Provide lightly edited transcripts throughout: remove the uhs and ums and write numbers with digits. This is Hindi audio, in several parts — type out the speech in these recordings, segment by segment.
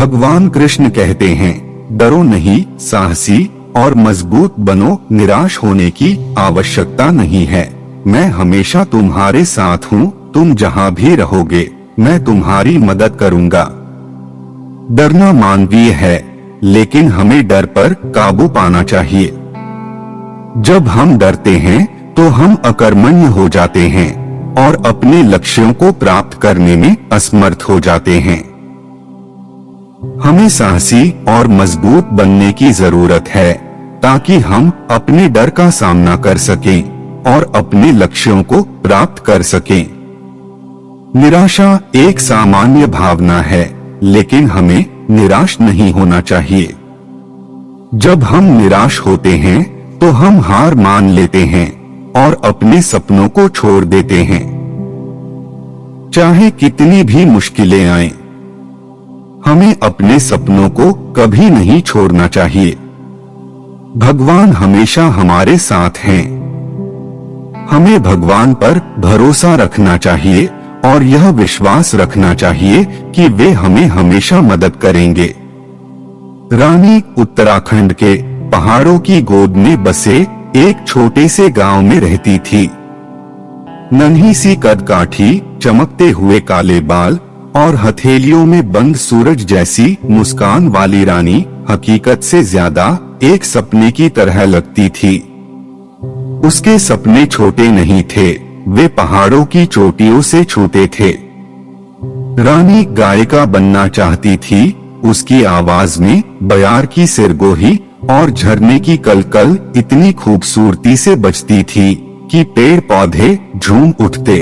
भगवान कृष्ण कहते हैं, डरो नहीं, साहसी और मजबूत बनो, निराश होने की आवश्यकता नहीं है। मैं हमेशा तुम्हारे साथ हूँ, तुम जहाँ भी रहोगे मैं तुम्हारी मदद करूँगा। डरना मानवीय है, लेकिन हमें डर पर काबू पाना चाहिए। जब हम डरते हैं तो हम अकर्मण्य हो जाते हैं और अपने लक्ष्यों को प्राप्त करने में असमर्थ हो जाते हैं। हमें साहसी और मजबूत बनने की जरूरत है ताकि हम अपने डर का सामना कर सकें और अपने लक्ष्यों को प्राप्त कर सकें। निराशा एक सामान्य भावना है, लेकिन हमें निराश नहीं होना चाहिए। जब हम निराश होते हैं तो हम हार मान लेते हैं और अपने सपनों को छोड़ देते हैं। चाहे कितनी भी मुश्किलें आएं, हमें अपने सपनों को कभी नहीं छोड़ना चाहिए। भगवान हमेशा हमारे साथ हैं। हमें भगवान पर भरोसा रखना चाहिए और यह विश्वास रखना चाहिए कि वे हमें हमेशा मदद करेंगे। रानी उत्तराखंड के पहाड़ों की गोद में बसे एक छोटे से गांव में रहती थी। नन्ही सी कदकाठी, चमकते हुए काले बाल और हथेलियों में बंद सूरज जैसी मुस्कान वाली रानी हकीकत से ज्यादा एक सपने की तरह लगती थी। उसके सपने छोटे नहीं थे, वे पहाड़ों की चोटियों से छूते थे। रानी गायिका बनना चाहती थी। उसकी आवाज में बयार की सिरगोही और झरने की कलकल इतनी खूबसूरती से बजती थी कि पेड़ पौधे झूम उठते।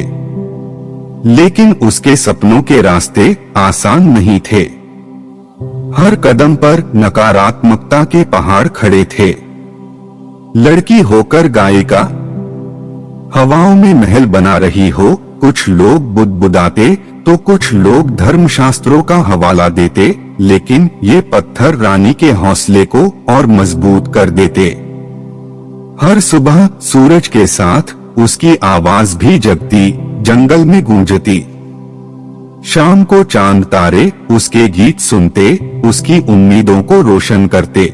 लेकिन उसके सपनों के रास्ते आसान नहीं थे। हर कदम पर नकारात्मकता के पहाड़ खड़े थे। लड़की होकर गायिका, हवाओं में महल बना रही हो। कुछ लोग बुदबुदाते तो कुछ लोग धर्मशास्त्रों का हवाला देते, लेकिन ये पत्थर रानी के हौसले को और मजबूत कर देते। हर सुबह सूरज के साथ उसकी आवाज भी जगती, जंगल में गूंजती। शाम को चांद तारे उसके गीत सुनते, उसकी उम्मीदों को रोशन करते।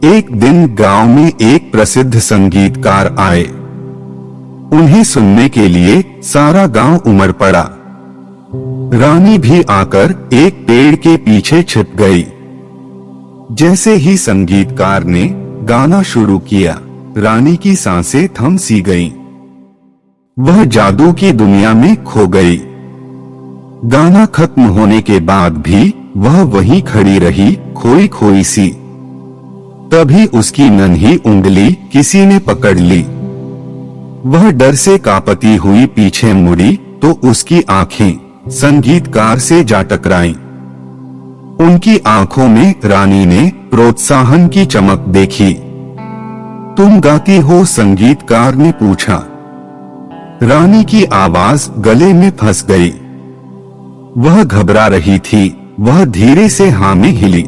एक दिन गांव में एक प्रसिद्ध संगीतकार आए। उन्हें सुनने के लिए सारा गांव उमड़ पड़ा। रानी भी आकर एक पेड़ के पीछे छिप गई। जैसे ही संगीतकार ने गाना शुरू किया, रानी की सांसें थम सी गईं। वह जादू की दुनिया में खो गई। गाना खत्म होने के बाद भी वह वहीं खड़ी रही, खोई खोई सी। तभी उसकी नन्ही उंगली किसी ने पकड़ ली। वह डर से कांपती हुई पीछे मुड़ी तो उसकी आंखें संगीतकार से जा टकराईं। उनकी आंखों में रानी ने प्रोत्साहन की चमक देखी। तुम गाती हो? संगीतकार ने पूछा। रानी की आवाज गले में फंस गई। वह घबरा रही थी। वह धीरे से हाँ में हिली।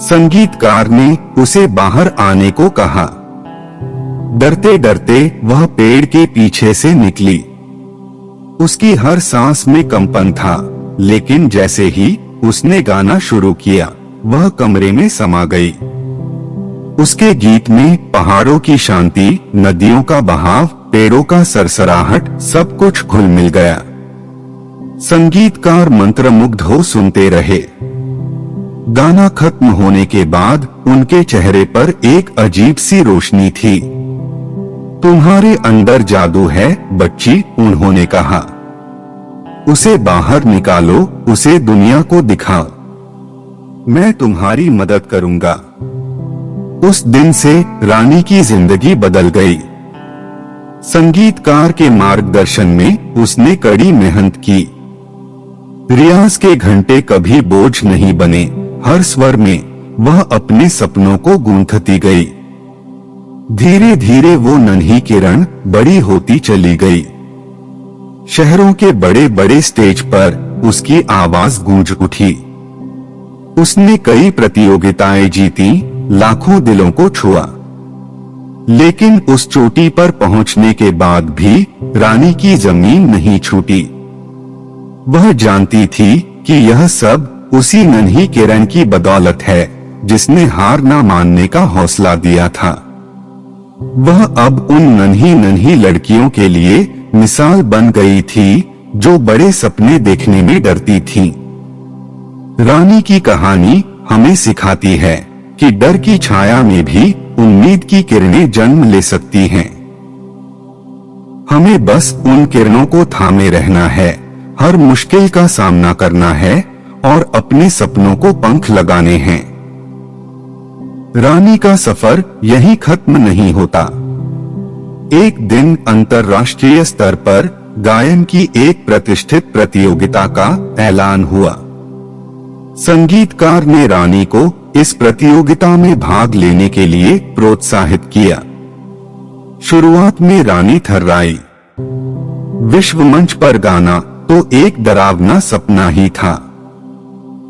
संगीतकार ने उसे बाहर आने को कहा। डरते डरते वह पेड़ के पीछे से निकली। उसकी हर सांस में कंपन था, लेकिन जैसे ही उसने गाना शुरू किया, वह कमरे में समा गई। उसके गीत में पहाड़ों की शांति, नदियों का बहाव, पेड़ों का सरसराहट, सब कुछ घुल मिल गया। संगीतकार मंत्रमुग्ध हो सुनते रहे। गाना खत्म होने के बाद उनके चेहरे पर एक अजीब सी रोशनी थी। तुम्हारे अंदर जादू है बच्ची, उन्होंने कहा। उसे बाहर निकालो, उसे दुनिया को दिखाओ। मैं तुम्हारी मदद करूंगा। उस दिन से रानी की जिंदगी बदल गई। संगीतकार के मार्गदर्शन में उसने कड़ी मेहनत की। रियाज के घंटे कभी बोझ नहीं बने। हर स्वर में वह अपने सपनों को गूंथती गई। धीरे धीरे वो नन्ही किरण बड़ी होती चली गई। शहरों के बड़े बड़े स्टेज पर उसकी आवाज गूंज उठी। उसने कई प्रतियोगिताएं जीती, लाखों दिलों को छुआ। लेकिन उस चोटी पर पहुंचने के बाद भी रानी की जमीन नहीं छूटी। वह जानती थी कि यह सब उसी नन्ही किरण की बदौलत है जिसने हार ना मानने का हौसला दिया था। वह अब उन नन्ही नन्ही लड़कियों के लिए मिसाल बन गई थी जो बड़े सपने देखने में डरती थीं। रानी की कहानी हमें सिखाती है कि डर की छाया में भी उम्मीद की किरणें जन्म ले सकती हैं। हमें बस उन किरणों को थामे रहना है, हर मुश्किल का सामना करना है और अपने सपनों को पंख लगाने हैं। रानी का सफर यहीं खत्म नहीं होता। एक दिन अंतर्राष्ट्रीय स्तर पर गायन की एक प्रतिष्ठित प्रतियोगिता का ऐलान हुआ। संगीतकार ने रानी को इस प्रतियोगिता में भाग लेने के लिए प्रोत्साहित किया। शुरुआत में रानी थर्राई। विश्व मंच पर गाना तो एक डरावना सपना ही था,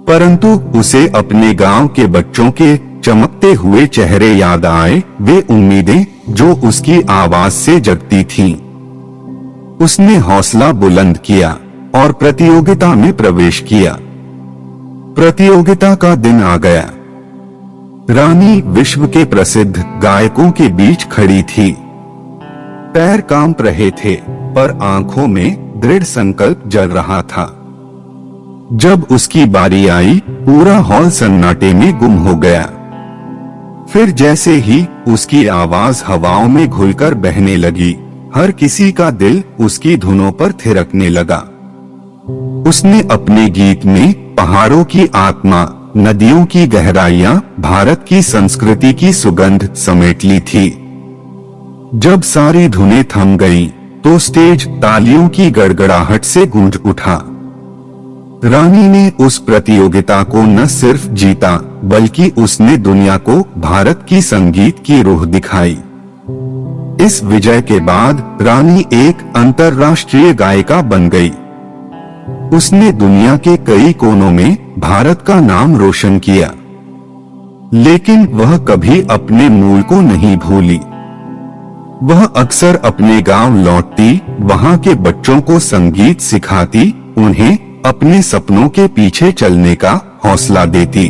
परंतु उसे अपने गांव के बच्चों के चमकते हुए चेहरे याद आए, वे उम्मीदें जो उसकी आवाज से जगती थीं। उसने हौसला बुलंद किया और प्रतियोगिता में प्रवेश किया। प्रतियोगिता का दिन आ गया। रानी विश्व के प्रसिद्ध गायकों के बीच खड़ी थी। पैर कांप रहे थे, पर आंखों में दृढ़ संकल्प जल रहा था। जब उसकी बारी आई, पूरा हॉल सन्नाटे में गुम हो गया। फिर जैसे ही उसकी आवाज हवाओं में घुलकर बहने लगी, हर किसी का दिल उसकी धुनों पर थिरकने लगा। उसने अपने गीत में पहाड़ों की आत्मा, नदियों की गहराइयां, भारत की संस्कृति की सुगंध समेट ली थी। जब सारी धुनें थम गईं, तो स्टेज तालियों की गड़गड़ाहट से गूंज उठा। रानी ने उस प्रतियोगिता को न सिर्फ जीता, बल्कि उसने दुनिया को भारत की संगीत की रूह दिखाई। इस विजय के बाद रानी एक अंतर्राष्ट्रीय गायिका बन गई। उसने दुनिया के कई कोनों में भारत का नाम रोशन किया। लेकिन वह कभी अपने मूल को नहीं भूली। वह अक्सर अपने गांव लौटती, वहां के बच्चों को संगीत सिखाती, उन्हें अपने सपनों के पीछे चलने का हौसला देती।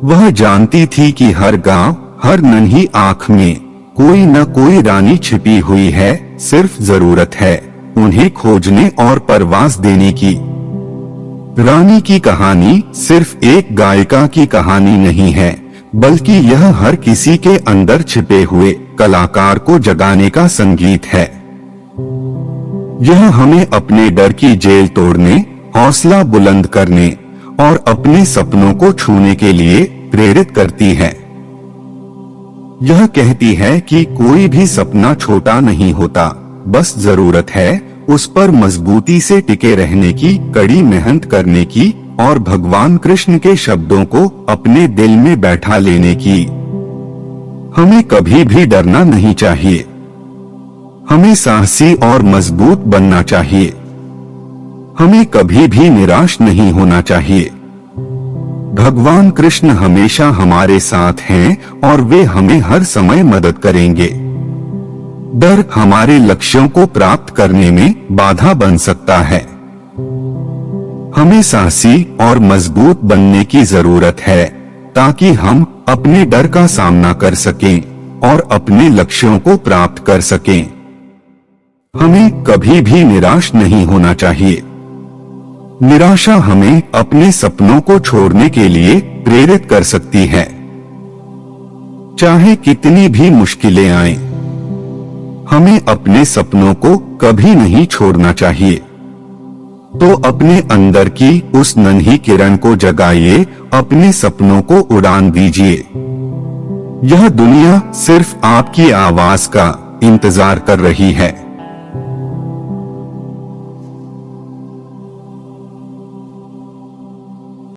वह जानती थी कि हर गांव, हर नन्ही आंख में कोई न कोई रानी छिपी हुई है, सिर्फ जरूरत है उन्हें खोजने और परवाज़ देने की। रानी की कहानी सिर्फ एक गायिका की कहानी नहीं है, बल्कि यह हर किसी के अंदर छिपे हुए कलाकार को जगाने का संगीत है। यह हमें अपने डर की जेल तोड़ने, हौसला बुलंद करने और अपने सपनों को छूने के लिए प्रेरित करती है। यह कहती है कि कोई भी सपना छोटा नहीं होता, बस जरूरत है उस पर मजबूती से टिके रहने की, कड़ी मेहनत करने की और भगवान कृष्ण के शब्दों को अपने दिल में बैठा लेने की। हमें कभी भी डरना नहीं चाहिए। हमें साहसी और मजबूत बनना चाहिए। हमें कभी भी निराश नहीं होना चाहिए। भगवान कृष्ण हमेशा हमारे साथ हैं और वे हमें हर समय मदद करेंगे। डर हमारे लक्ष्यों को प्राप्त करने में बाधा बन सकता है। हमें साहसी और मजबूत बनने की जरूरत है ताकि हम अपने डर का सामना कर सकें और अपने लक्ष्यों को प्राप्त कर सकें। हमें कभी भी निराश नहीं होना चाहिए। निराशा हमें अपने सपनों को छोड़ने के लिए प्रेरित कर सकती है। चाहे कितनी भी मुश्किलें आएं, हमें अपने सपनों को कभी नहीं छोड़ना चाहिए। तो अपने अंदर की उस नन्ही किरण को जगाइए, अपने सपनों को उड़ान दीजिए। यह दुनिया सिर्फ आपकी आवाज का इंतजार कर रही है।